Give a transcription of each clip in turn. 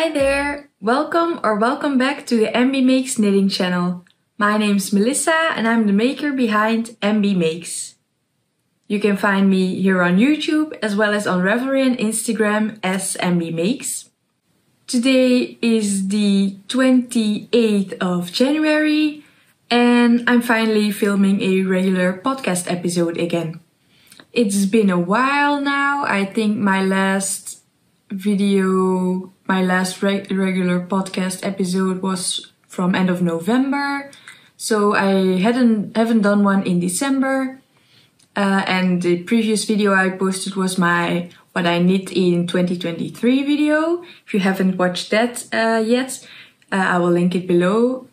Hi there! Welcome back to the Embeemakes knitting channel. My name's Melissa and I'm the maker behind Embeemakes. You can find me here on YouTube as well as on Ravelry and Instagram as Embeemakes. Today is the 28th of January and I'm finally filming a regular podcast episode again. It's been a while now. I think my last regular podcast episode was from end of November. So I haven't done one in December. And the previous video I posted was my what I knit in 2023 video. If you haven't watched that yet, I will link it below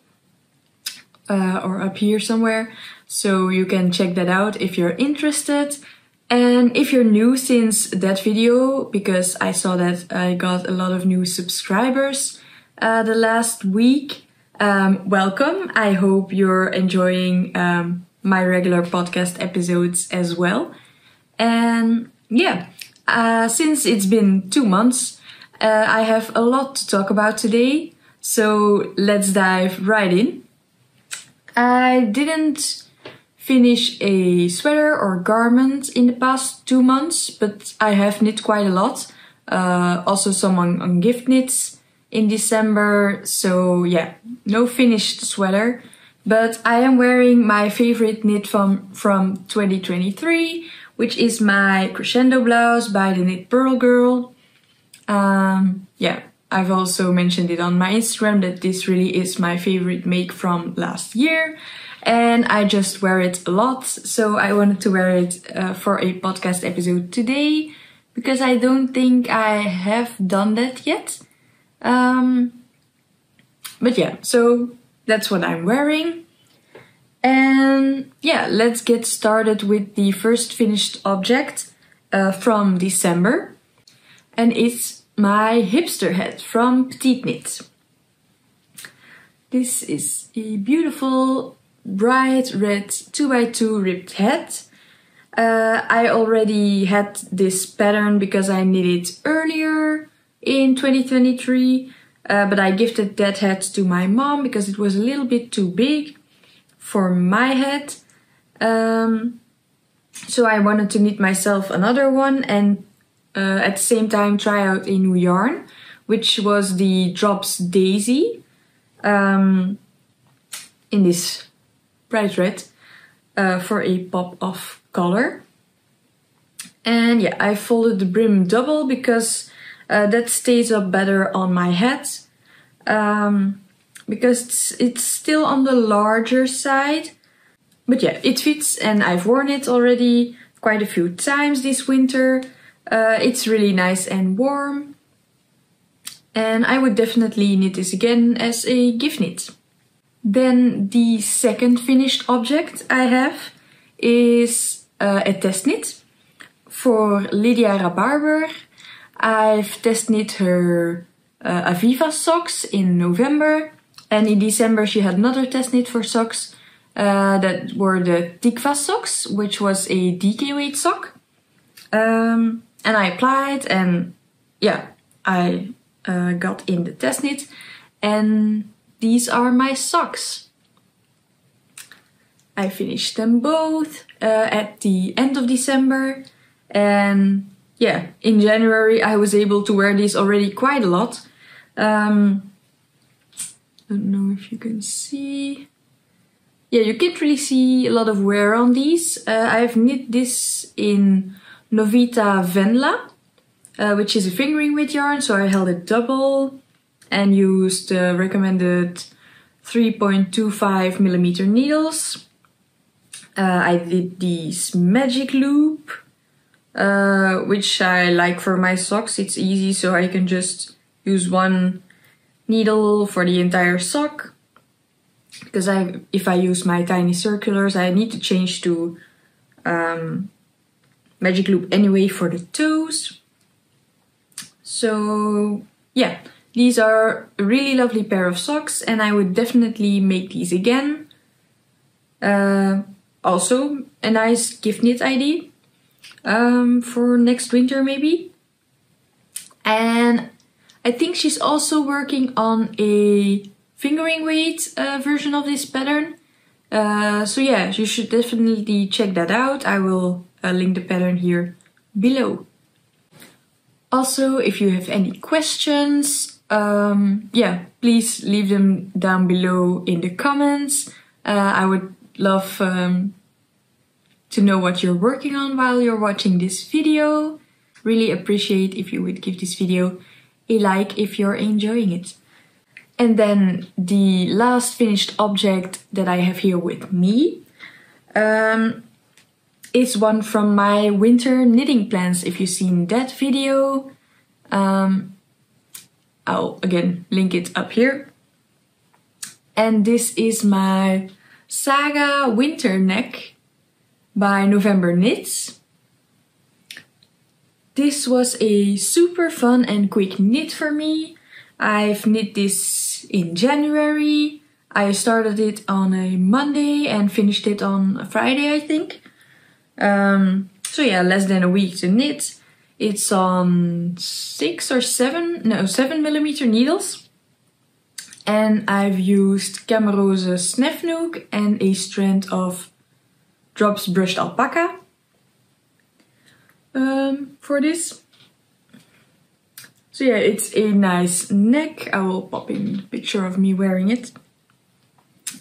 or up here somewhere. So you can check that out if you're interested. And if you're new since that video, because I saw that I got a lot of new subscribers the last week, welcome. I hope you're enjoying my regular podcast episodes as well. And yeah, since it's been 2 months, I have a lot to talk about today. So let's dive right in. I didn't finish a sweater or garment in the past 2 months, but I have knit quite a lot. Also some on gift knits in December. So yeah, no finished sweater. But I am wearing my favorite knit from 2023, which is my crescendo blouse by the Knit Purl Girl. Yeah, I've also mentioned it on my Instagram that this really is my favorite make from last year. And I just wear it a lot, so I wanted to wear it for a podcast episode today, because I don't think I have done that yet. But yeah, so that's what I'm wearing. And yeah, let's get started with the first finished object from December. And it's my hipster hat from Petiteknit. This is a beautiful bright red 2x2 ribbed hat. I already had this pattern because I knit it earlier in 2023, but I gifted that hat to my mom because it was a little bit too big for my hat. So I wanted to knit myself another one and at the same time try out a new yarn, which was the Drops Daisy in this bright red for a pop of color. And yeah, I folded the brim double because that stays up better on my hat, because it's still on the larger side. But yeah, it fits and I've worn it already quite a few times this winter. It's really nice and warm, and I would definitely knit this again as a gift knit. Then the second finished object I have is a test knit for Lydia Rhabarber. I've test knit her Aviva socks in November, and in December she had another test knit for socks that were the Tikva socks, which was a DK weight sock. And I applied, and yeah, I got in the test knit, and these are my socks. I finished them both at the end of December, and yeah, in January I was able to wear these already quite a lot. Don't know if you can see. Yeah, you can't really see a lot of wear on these. I've knit this in Novita Venla, which is a fingering weight yarn, so I held it double and used recommended 3.25mm needles. I did this magic loop, which I like for my socks. It's easy, so I can just use one needle for the entire sock. Because if I use my tiny circulars, I need to change to magic loop anyway for the toes. So yeah, these are a really lovely pair of socks, and I would definitely make these again. Also a nice gift knit idea for next winter maybe. And I think she's also working on a fingering weight version of this pattern. So yeah, you should definitely check that out. I will link the pattern here below. Also, if you have any questions, yeah, please leave them down below in the comments. I would love to know what you're working on while you're watching this video. Really appreciate if you would give this video a like if you're enjoying it. And then the last finished object that I have here with me is one from my winter knitting plans. If you've seen that video, I'll again link it up here. And this is my Saga winter neck by Novemberknits. This was a super fun and quick knit for me. I've knit this in January. I started it on a Monday and finished it on a Friday, I think. So yeah, less than a week to knit. It's on 7 millimeter needles. And I've used Camerose Snefnug and a strand of Drops Brushed alpaca for this. So yeah, it's a nice neck. I will pop in a picture of me wearing it.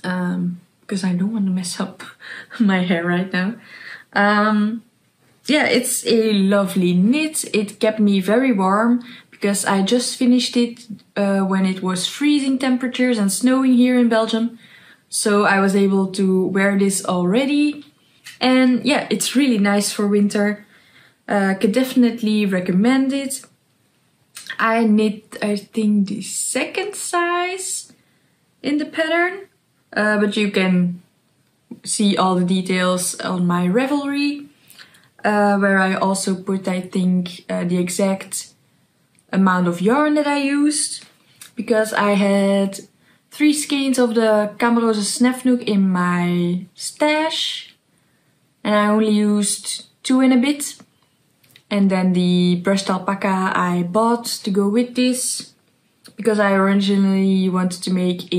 Because I don't want to mess up my hair right now. Yeah, it's a lovely knit. It kept me very warm because I just finished it when it was freezing temperatures and snowing here in Belgium. So I was able to wear this already. And yeah, it's really nice for winter. Could definitely recommend it. I knit, I think, the second size in the pattern. But you can see all the details on my Ravelry. Where I also put, I think, the exact amount of yarn that I used. Because I had 3 skeins of the Camerose Snefnug in my stash. And I only used 2 and a bit. And then the brushed alpaca I bought to go with this. Because I originally wanted to make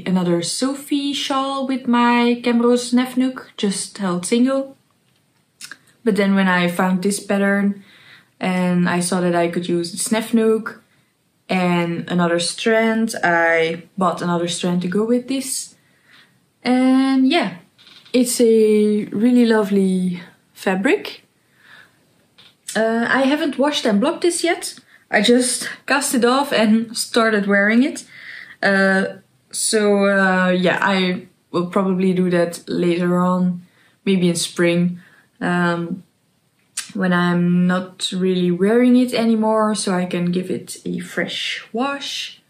another Sophie shawl with my Camerose Snefnug, just held single. But then when I found this pattern and I saw that I could use the Snefnug and another strand, I bought another strand to go with this. And yeah, it's a really lovely fabric. I haven't washed and blocked this yet. I just cast it off and started wearing it. Yeah, I will probably do that later on, maybe in spring, when I'm not really wearing it anymore, so I can give it a fresh wash.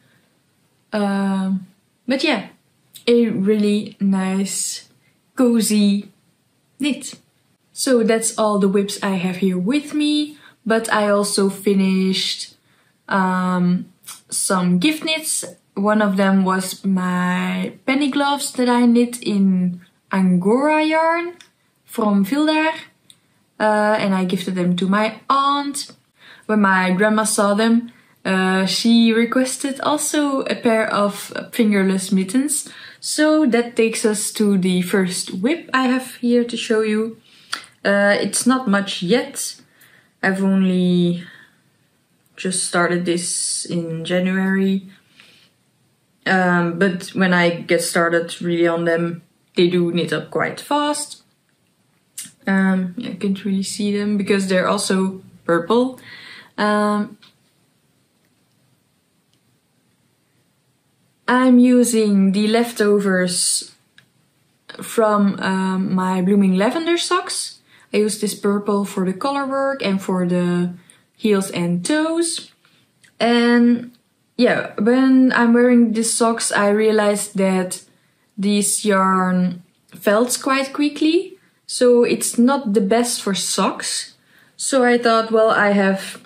But yeah, a really nice, cozy knit. So that's all the whips I have here with me, but I also finished some gift knits. One of them was my penny gloves that I knit in Angora yarn from Vildar. And I gifted them to my aunt. When my grandma saw them, she requested also a pair of fingerless mittens. So that takes us to the first whip I have here to show you. It's not much yet. I've only just started this in January. But when I get started really on them, they do knit up quite fast. I can't really see them because they're also purple. I'm using the leftovers from my Blooming Lavender socks. I use this purple for the color work and for the heels and toes. And yeah, when I'm wearing these socks, I realized that this yarn felts quite quickly. So it's not the best for socks. So I thought, well, I have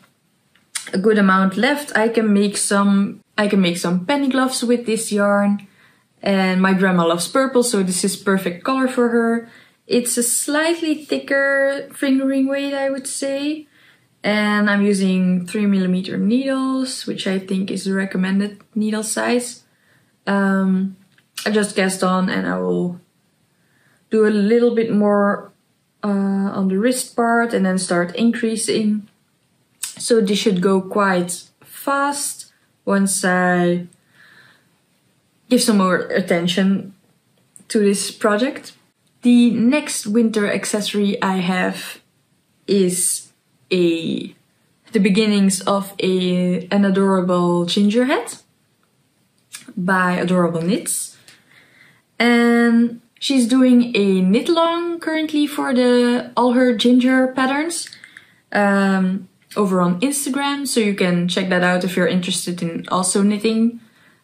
a good amount left. I can make some penny gloves with this yarn. And my grandma loves purple, so this is perfect color for her. It's a slightly thicker fingering weight, I would say. And I'm using 3mm needles, which I think is the recommended needle size. I just cast on, and I will do a little bit more on the wrist part and then start increasing. So this should go quite fast once I give some more attention to this project. The next winter accessory I have is the beginnings of an adorable ginger hat by Adorable Knits. And she's doing a knit along currently for all her ginger patterns over on Instagram, so you can check that out if you're interested in also knitting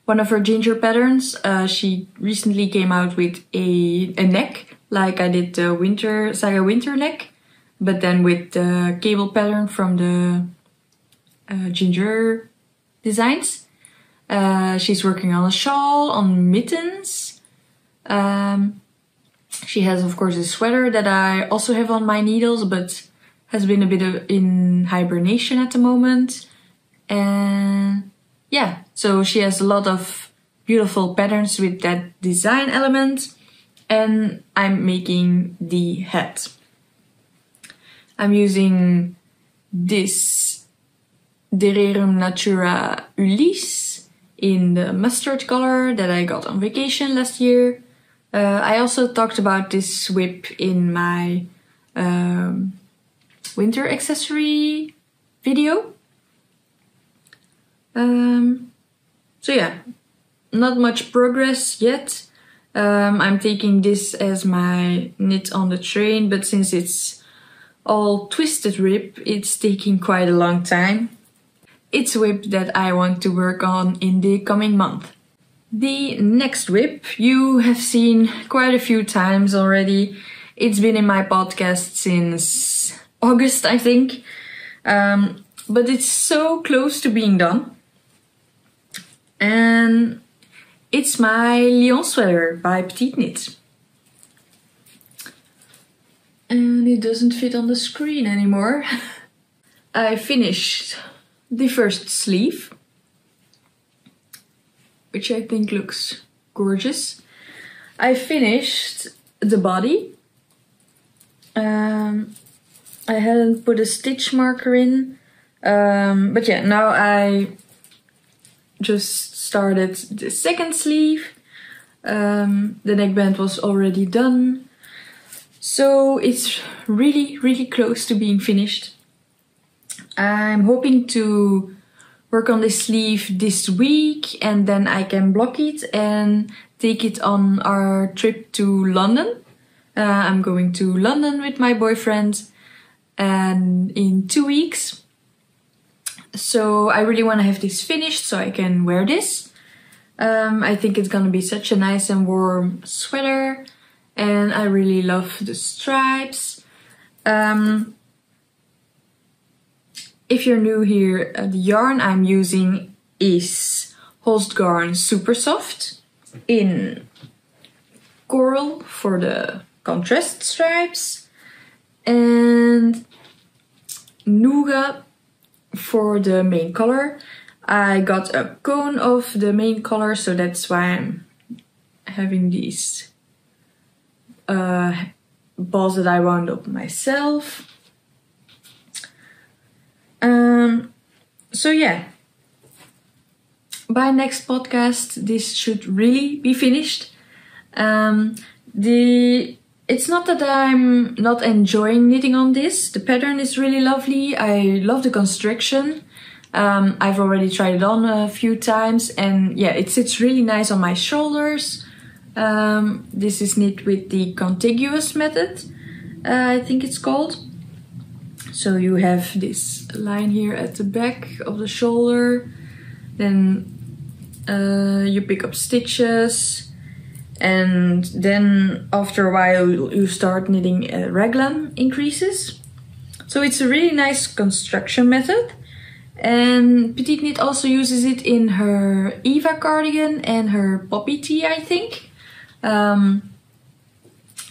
one of her ginger patterns. She recently came out with a neck, like I did the Saga winter neck, but then with the cable pattern from the ginger designs. She's working on a shawl, on mittens. She has, of course, a sweater that I also have on my needles, but has been a bit in hibernation at the moment. And yeah, so she has a lot of beautiful patterns with that design element. And I'm making the hat. I'm using this Dererum Natura Ulysse in the mustard color that I got on vacation last year. I also talked about this whip in my winter accessory video. So yeah, not much progress yet. I'm taking this as my knit on the train, but since it's all twisted whip, it's taking quite a long time. It's a whip that I want to work on in the coming month. The next whip you have seen quite a few times already. It's been in my podcast since August, I think. But it's so close to being done. And it's my Lyon sweater by Petiteknit. And it doesn't fit on the screen anymore. I finished the first sleeve, which I think looks gorgeous. I finished the body. I hadn't put a stitch marker in, but yeah, now I just started the second sleeve. The neckband was already done, so it's really close to being finished. I'm hoping to work on this sleeve this week, and then I can block it and take it on our trip to London. I'm going to London with my boyfriend and in 2 weeks. So I really want to have this finished so I can wear this. I think it's gonna be such a nice and warm sweater, and I really love the stripes. If you're new here, the yarn I'm using is Holstgarn Supersoft in coral for the contrast stripes, and Nougat for the main color. I got a cone of the main color, so that's why I'm having these balls that I wound up myself. So yeah, by next podcast this should really be finished. It's not that I'm not enjoying knitting on this. The pattern is really lovely. I love the construction. I've already tried it on a few times, and yeah, it sits really nice on my shoulders. This is knit with the contiguous method, I think it's called. So you have this line here at the back of the shoulder, then you pick up stitches, and then after a while you start knitting raglan increases. So it's a really nice construction method, and Petiteknit also uses it in her Eva cardigan and her poppy tee, I think.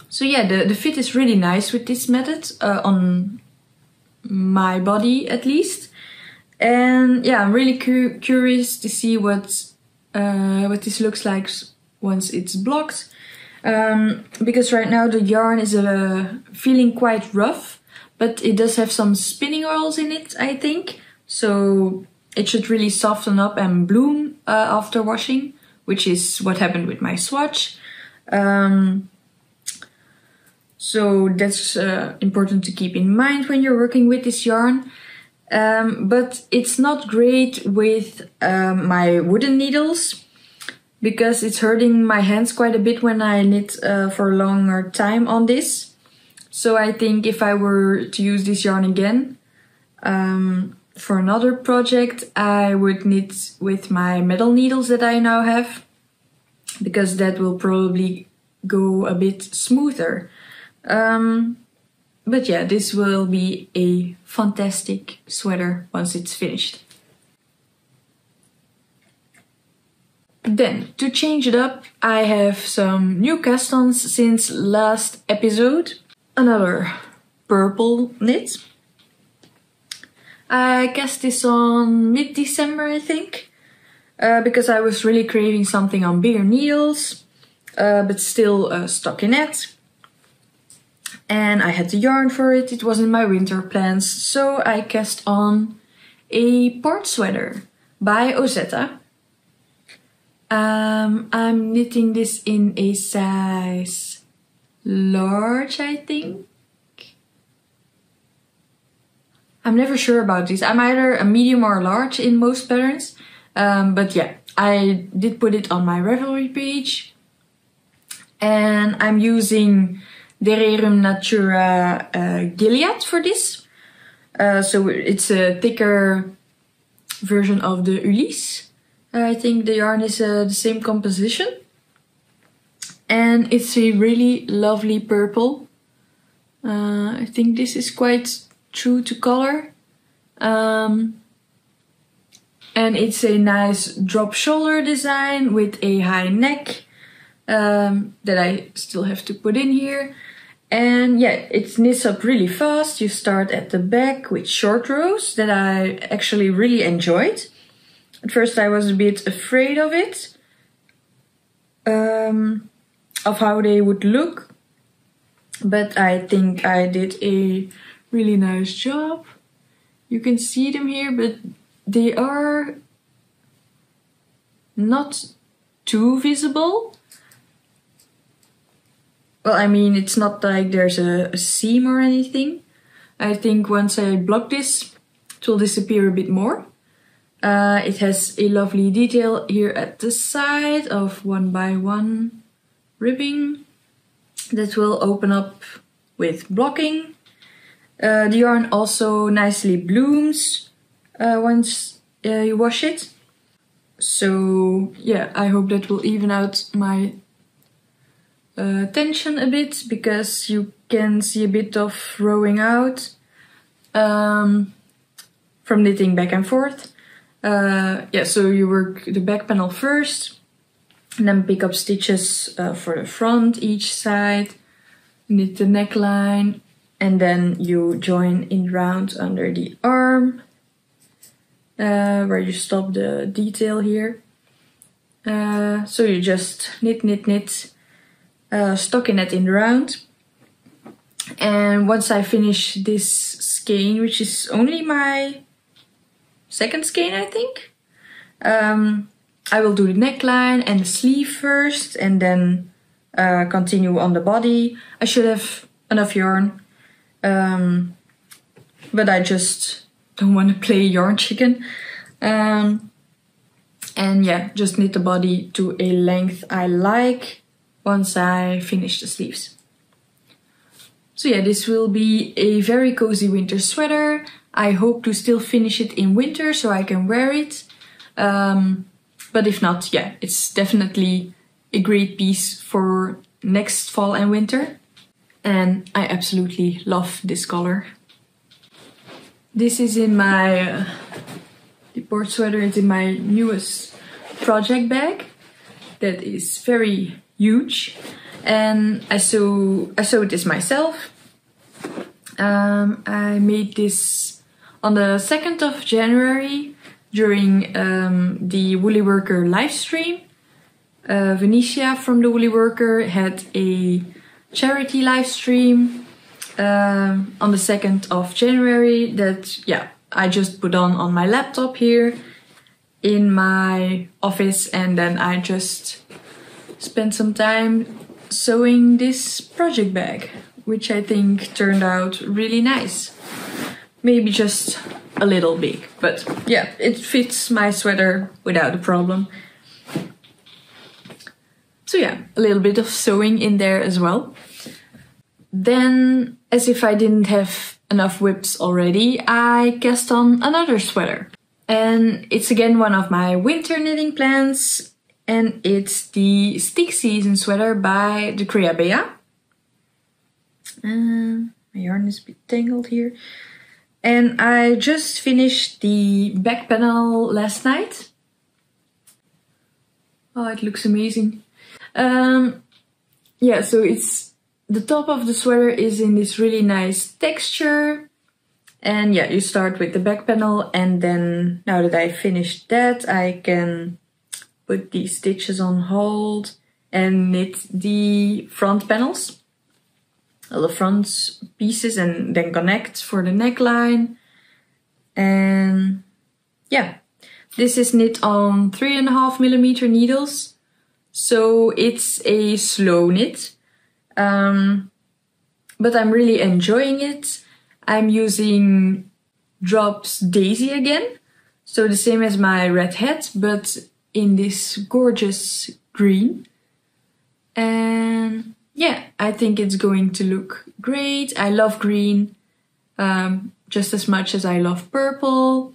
So yeah, the fit is really nice with this method on my body at least. And yeah, I'm really curious to see what this looks like once it's blocked. Because right now the yarn is feeling quite rough, but it does have some spinning oils in it, I think. So it should really soften up and bloom after washing, which is what happened with my swatch. So that's important to keep in mind when you're working with this yarn. But it's not great with my wooden needles, because it's hurting my hands quite a bit when I knit for a longer time on this. So I think if I were to use this yarn again for another project, I would knit with my metal needles that I now have, because that will probably go a bit smoother. But yeah, this will be a fantastic sweater once it's finished. Then, to change it up, I have some new cast-ons since last episode. Another purple knit. I cast this on mid-December, I think, because I was really craving something on bigger needles, but still stockinette. And I had the yarn for it, it was in my winter plans, so I cast on a port sweater by Ozetta. I'm knitting this in a size large, I think. I'm never sure about this. I'm either a medium or a large in most patterns. But yeah, I did put it on my Ravelry page. And I'm using Dererum Natura Gilliat for this. So it's a thicker version of the Ulysse. I think the yarn is the same composition. And it's a really lovely purple. I think this is quite true to color. And it's a nice drop shoulder design with a high neck that I still have to put in here. And yeah, it knits up really fast. You start at the back with short rows that I actually really enjoyed. At first I was a bit afraid of it, of how they would look, but I think I did a really nice job. You can see them here, but they are not too visible. Well, I mean, it's not like there's a seam or anything. I think once I block this, it will disappear a bit more. It has a lovely detail here at the side of 1x1 ribbing that will open up with blocking. The yarn also nicely blooms once you wash it. So yeah, I hope that will even out my tension a bit, because you can see a bit of rowing out from knitting back and forth. Yeah, so you work the back panel first, and then pick up stitches for the front each side, knit the neckline, and then you join in round under the arm, where you stop the detail here. So you just knit, knit, knit, stockinette in round. And once I finish this skein, which is only my second skein, I think, I will do the neckline and the sleeve first, and then continue on the body. I should have enough yarn, but I just don't want to play yarn chicken. And yeah, just knit the body to a length I like once I finish the sleeves. So yeah, this will be a very cozy winter sweater. I hope to still finish it in winter so I can wear it. But if not, yeah, it's definitely a great piece for next fall and winter. And I absolutely love this color. This is in my, the port sweater is in my newest project bag. That is very huge. And I sewed this myself. I made this on the 2nd of January during the Woolly Worker live stream. Venetia from the Woolly Worker had a charity live stream on the 2nd of January that, yeah, I just put on my laptop here in my office, and then I just spent some time sewing this project bag, which I think turned out really nice. Maybe just a little big, but yeah, it fits my sweater without a problem. So yeah, a little bit of sewing in there as well. Then, as if I didn't have enough whips already, I cast on another sweater. And it's again one of my winter knitting plans, and it's the Stick Season sweater by the Creabea. My yarn is a bit tangled here. And I just finished the back panel last night. Oh, it looks amazing. Yeah, so it's the top of the sweater is in this really nice texture. And yeah, you start with the back panel, and then now that I finished that, I can put these stitches on hold and knit the front panels, all the front pieces, and then connect for the neckline. And yeah, this is knit on 3.5mm needles, so it's a slow knit, but I'm really enjoying it. I'm using Drops Daisy again, so the same as my red hat, but in this gorgeous green. And yeah, I think it's going to look great. I love green just as much as I love purple,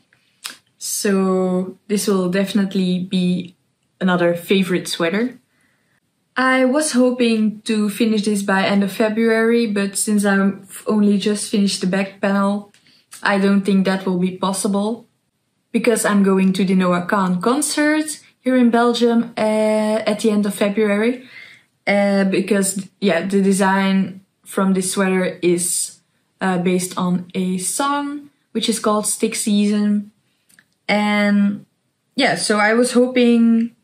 so this will definitely be another favorite sweater. I was hoping to finish this by end of February, but since I've only just finished the back panel, I don't think that will be possible, because I'm going to the Noah Kahn concert here in Belgium at the end of February. Because yeah, the design from this sweater is based on a song which is called Stick Season. And yeah, so I was hoping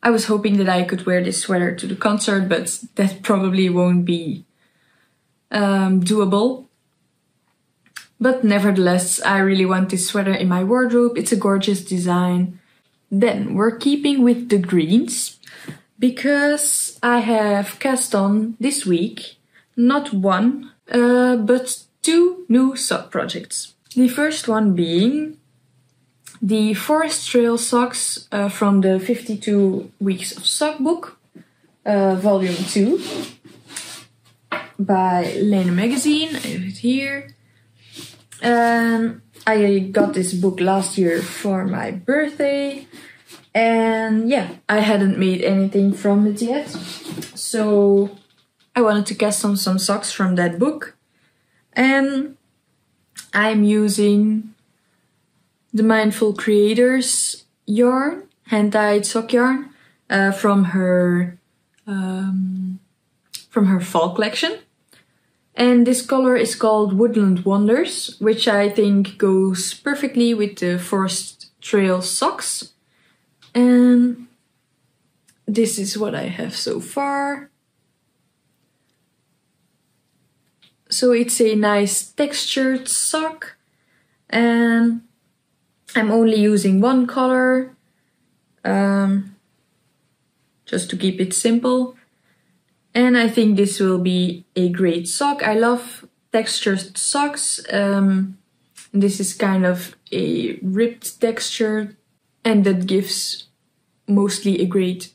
that I could wear this sweater to the concert, but that probably won't be doable. But nevertheless, I really want this sweater in my wardrobe. It's a gorgeous design. Then we're keeping with the greens, because I have cast on this week not one, but two new sock projects. The first one being the Forest Trail socks from the 52 Weeks of Sock book, volume 2, by Lyon magazine. I have it here. I got this book last year for my birthday, and yeah, I hadn't made anything from it yet, so I wanted to cast on some socks from that book. And I'm using the Mindful Creators yarn, hand-dyed sock yarn, from her fall collection. And this color is called Woodland Wonders, which I think goes perfectly with the Forest Trail socks. And this is what I have so far. So it's a nice textured sock, and I'm only using one color, just to keep it simple. And I think this will be a great sock. I love textured socks. This is kind of a ribbed texture, and that gives mostly a great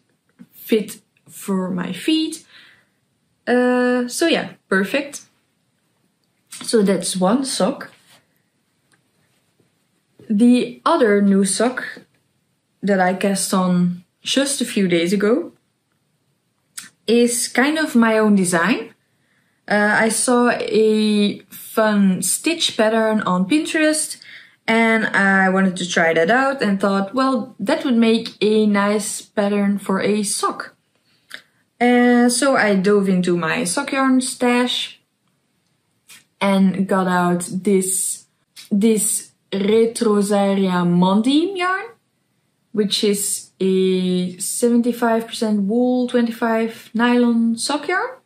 fit for my feet. So yeah, perfect. So that's one sock. The other new sock that I cast on just a few days ago is kind of my own design. I saw a fun stitch pattern on Pinterest, and I wanted to try that out and thought, well, that would make a nice pattern for a sock. So I dove into my sock yarn stash and got out this Retrosaria Mondim yarn, which is a 75% wool, 25 nylon sock yarn.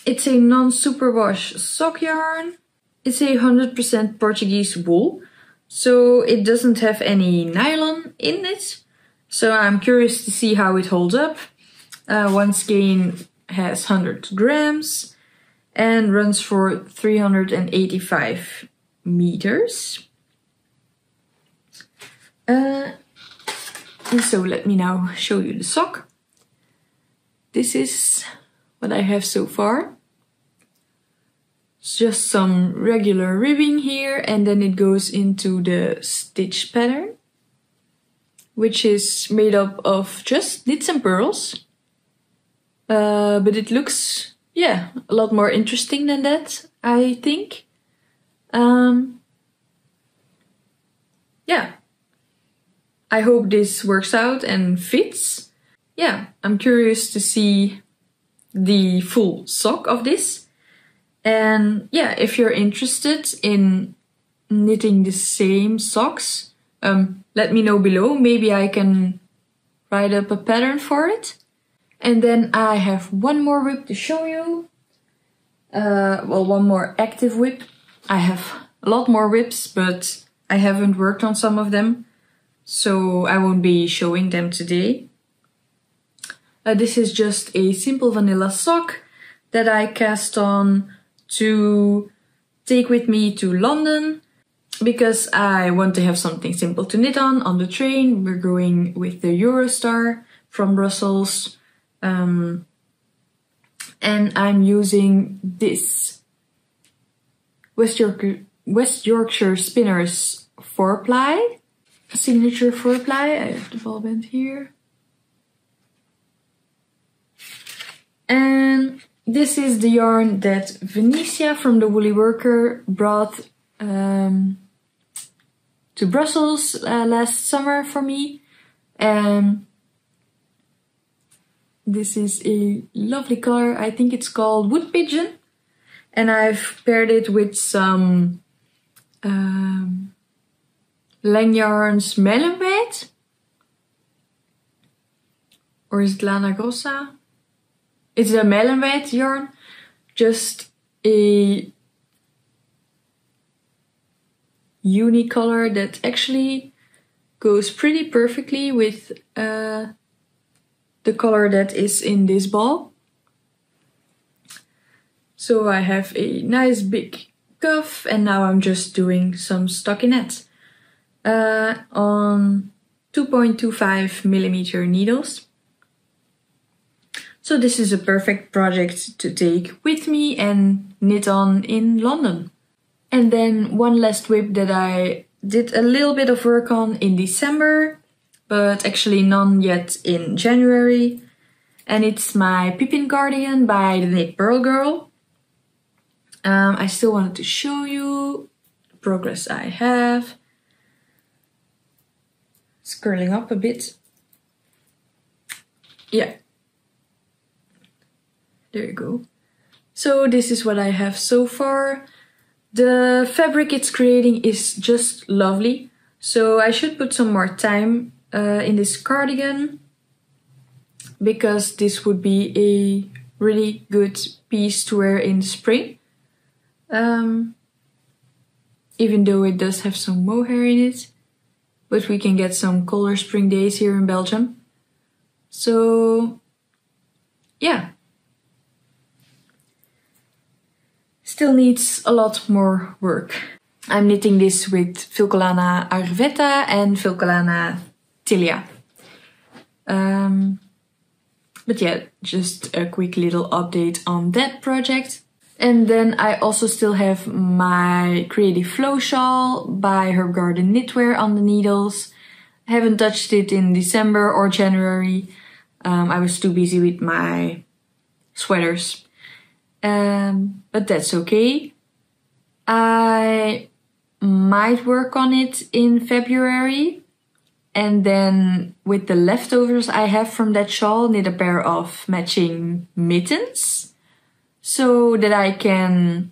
It's a non-superwash sock yarn. It's a 100% Portuguese wool, so it doesn't have any nylon in it. So I'm curious to see how it holds up. One skein has 100 grams and runs for 385 meters. And so let me now show you the sock. This is what I have so far. It's just some regular ribbing here, and then it goes into the stitch pattern, which is made up of just knits and purls. But it looks, yeah, a lot more interesting than that, I think. Yeah. I hope this works out and fits. Yeah, I'm curious to see the full sock of this. And yeah, if you're interested in knitting the same socks, let me know below. Maybe I can write up a pattern for it. And then I have one more whip to show you. Well, one more active whip. I have a lot more whips, but I haven't worked on some of them, so I won't be showing them today. This is just a simple vanilla sock that I cast on to take with me to London, because I want to have something simple to knit on the train. We're going with the Eurostar from Brussels. And I'm using this West Yorkshire Spinners 4-ply, signature 4-ply. I have the ball band here. And this is the yarn that Venetia from the Woolly Worker brought to Brussels last summer for me. This is a lovely color. I think it's called Wood Pigeon. And I've paired it with some Langyarns Melonwijd. Or is it Lana Grossa? It's a Melonwijd yarn. Just a unicolor that actually goes pretty perfectly with the color that is in this ball. So I have a nice big cuff, and now I'm just doing some stockinette on 2.25mm needles. So this is a perfect project to take with me and knit on in London. And then one last whip that I did a little bit of work on in December, but actually none yet in January. And it's my Pippin cardigan by the Knit Purl Girl. I still wanted to show you the progress I have. It's curling up a bit. Yeah. There you go. So this is what I have so far. The fabric it's creating is just lovely. So I should put some more time in this cardigan, because this would be a really good piece to wear in spring. Even though it does have some mohair in it, but we can get some colder spring days here in Belgium. So yeah. Still needs a lot more work. I'm knitting this with filcolana Arwetta and filcolana Tilia. But yeah, just a quick little update on that project. And then I also still have my Creative Flow shawl by Herb Garden Knitwear on the needles. I haven't touched it in December or January. I was too busy with my sweaters. But that's okay. I might work on it in February, and then with the leftovers I have from that shawl, knit a pair of matching mittens so that I can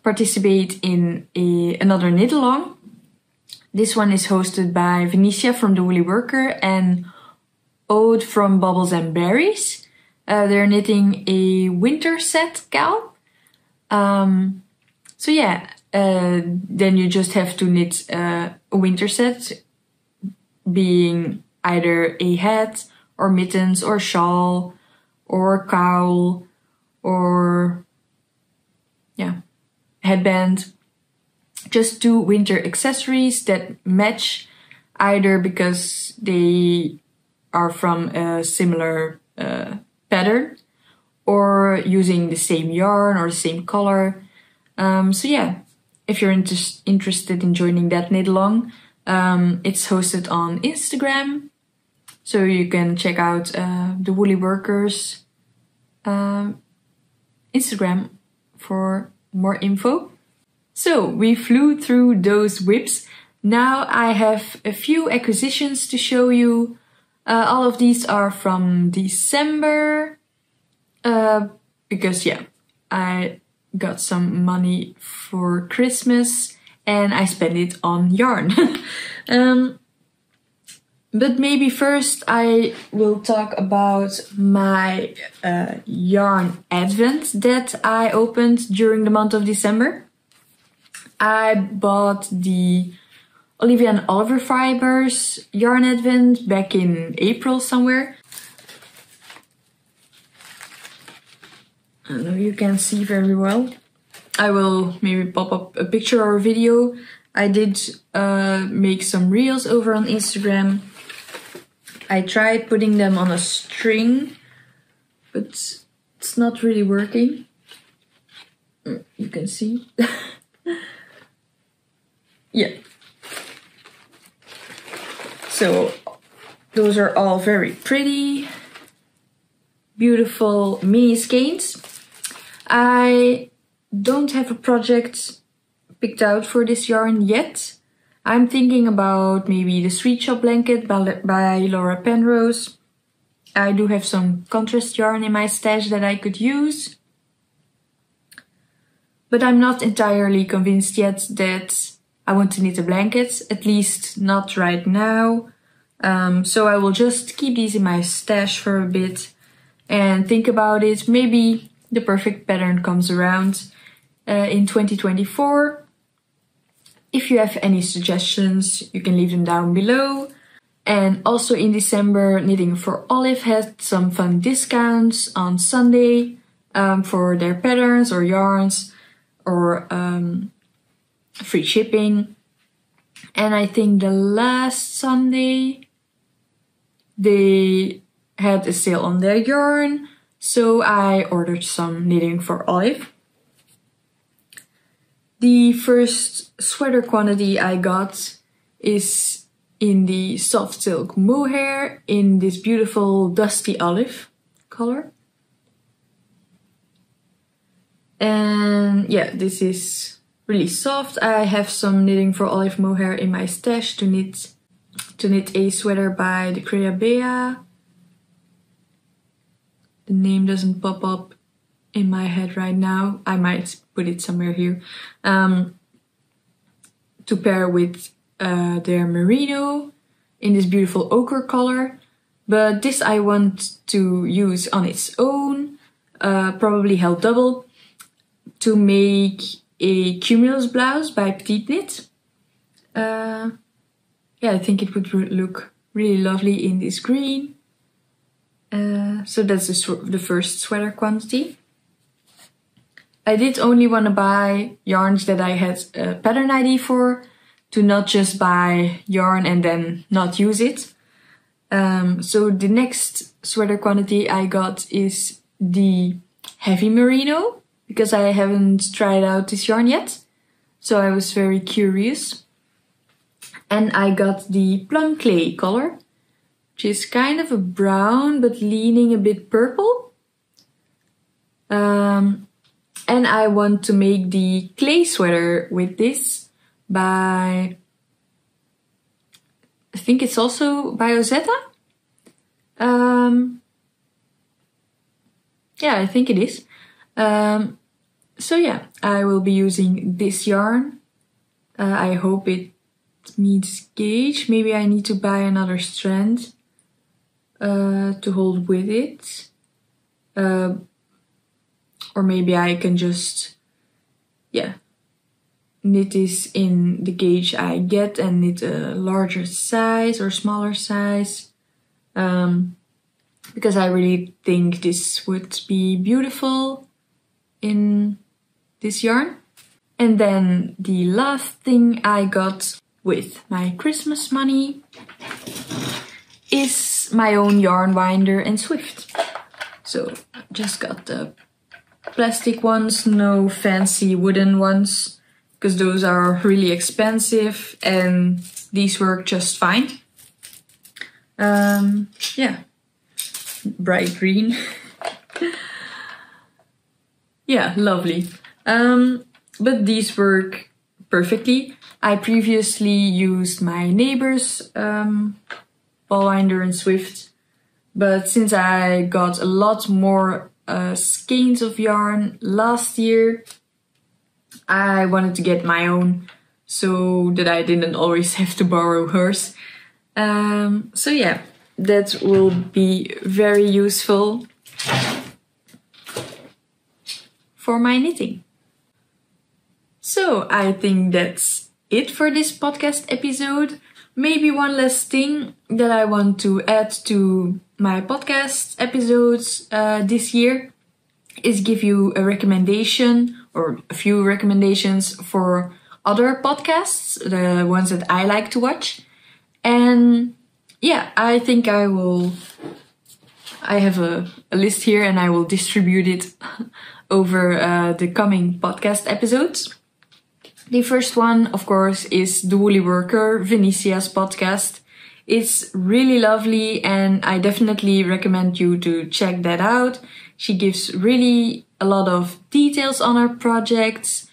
participate in another knit along. This one is hosted by Venetia from The Woolly Worker and Ode from Bubbles and Berries. They're knitting a winter set gal. So yeah, then you just have to knit a winter set, being either a hat or mittens or shawl or cowl or headband. Just 2 winter accessories that match, either because they are from a similar pattern or using the same yarn or the same color. So yeah, if you're interested in joining that knit along, it's hosted on Instagram, so you can check out the Woolly Workers Instagram for more info. So we flew through those whips. Now I have a few acquisitions to show you. All of these are from December, because yeah, I got some money for Christmas and I spent it on yarn. But maybe first I will talk about my yarn advent that I opened during the month of December. I bought the Olivia and Oliver Fibers yarn advent back in April somewhere. I know you can see very well. I will maybe pop up a picture or a video. I did make some reels over on Instagram. I tried putting them on a string, but it's not really working. You can see. Yeah. So those are all very pretty, beautiful mini skeins. I don't have a project picked out for this yarn yet. I'm thinking about maybe the Sweet Shop blanket by Laura Penrose. I do have some contrast yarn in my stash that I could use. But I'm not entirely convinced yet that I want to knit a blanket, at least not right now. So I will just keep these in my stash for a bit and think about it. Maybe the perfect pattern comes around in 2024. If you have any suggestions, you can leave them down below. And also in December, Knitting for Olive had some fun discounts on Sunday for their patterns or yarns or free shipping. And I think the last Sunday they had a sale on their yarn, so I ordered some Knitting for Olive. The first sweater quantity I got is in the soft silk mohair in this beautiful dusty olive color. And yeah, this is really soft. I have some Knitting for Olive mohair in my stash to knit a sweater by the Creabea. The name doesn't pop up in my head right now. I might put it somewhere here. To pair with their merino in this beautiful ochre color. But this I want to use on its own, probably held double, to make a cumulus blouse by Petiteknit. Yeah, I think it would look really lovely in this green. So that's the first sweater quantity. I did only want to buy yarns that I had a pattern ID for, to not just buy yarn and then not use it. So the next sweater quantity I got is the heavy merino, because I haven't tried out this yarn yet. So I was very curious. And I got the plum clay color, which is kind of a brown but leaning a bit purple. And I want to make the clay sweater with this by, I think it's also by Ozetta. Yeah, I think it is. So yeah, I will be using this yarn. I hope it meets gauge. Maybe I need to buy another strand to hold with it. Or maybe I can just, knit this in the gauge I get and knit a larger size or smaller size. Because I really think this would be beautiful in this yarn. And then the last thing I got with my Christmas money is my own yarn winder and Swift. So I just got the plastic ones, no fancy wooden ones, because those are really expensive and these work just fine. Bright green. Yeah, lovely. But these work perfectly. I previously used my neighbor's ball winder and Swift, but since I got a lot more skeins of yarn last year, I wanted to get my own so that I didn't always have to borrow hers. So yeah, that will be very useful for my knitting. So I think that's it for this podcast episode. Maybe one last thing that I want to add to my podcast episodes this year is give you a recommendation or a few recommendations for other podcasts, the ones that I like to watch. And yeah, I think I have a list here and I will distribute it over the coming podcast episodes. The first one, of course, is The Woolly Worker, Venicia's podcast. It's really lovely and I definitely recommend you to check that out. She gives really a lot of details on her projects.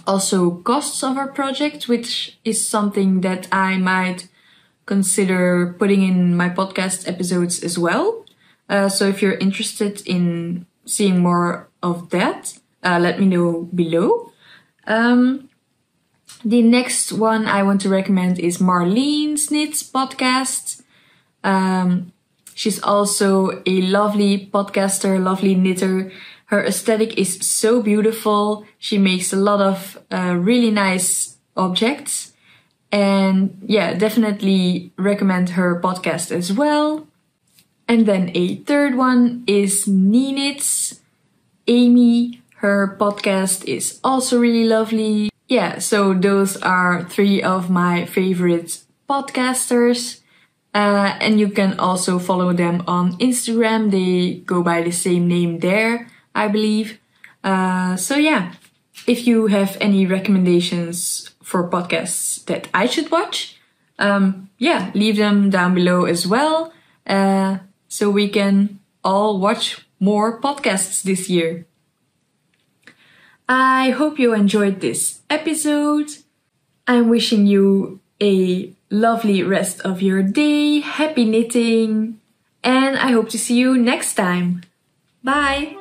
Also costs of her project, which is something that I might consider putting in my podcast episodes as well. So if you're interested in seeing more of that, let me know below. The next one I want to recommend is Marlene's Knits podcast. She's also a lovely podcaster, lovely knitter. Her aesthetic is so beautiful. She makes a lot of really nice objects. And yeah, definitely recommend her podcast as well. And then a third one is Knits. Amy, her podcast is also really lovely. Yeah, so those are three of my favorite podcasters. And you can also follow them on Instagram. They go by the same name there, I believe. So yeah, if you have any recommendations for podcasts that I should watch, leave them down below as well. So we can all watch more podcasts this year. I hope you enjoyed this episode. I'm wishing you a lovely rest of your day, happy knitting, and I hope to see you next time. Bye!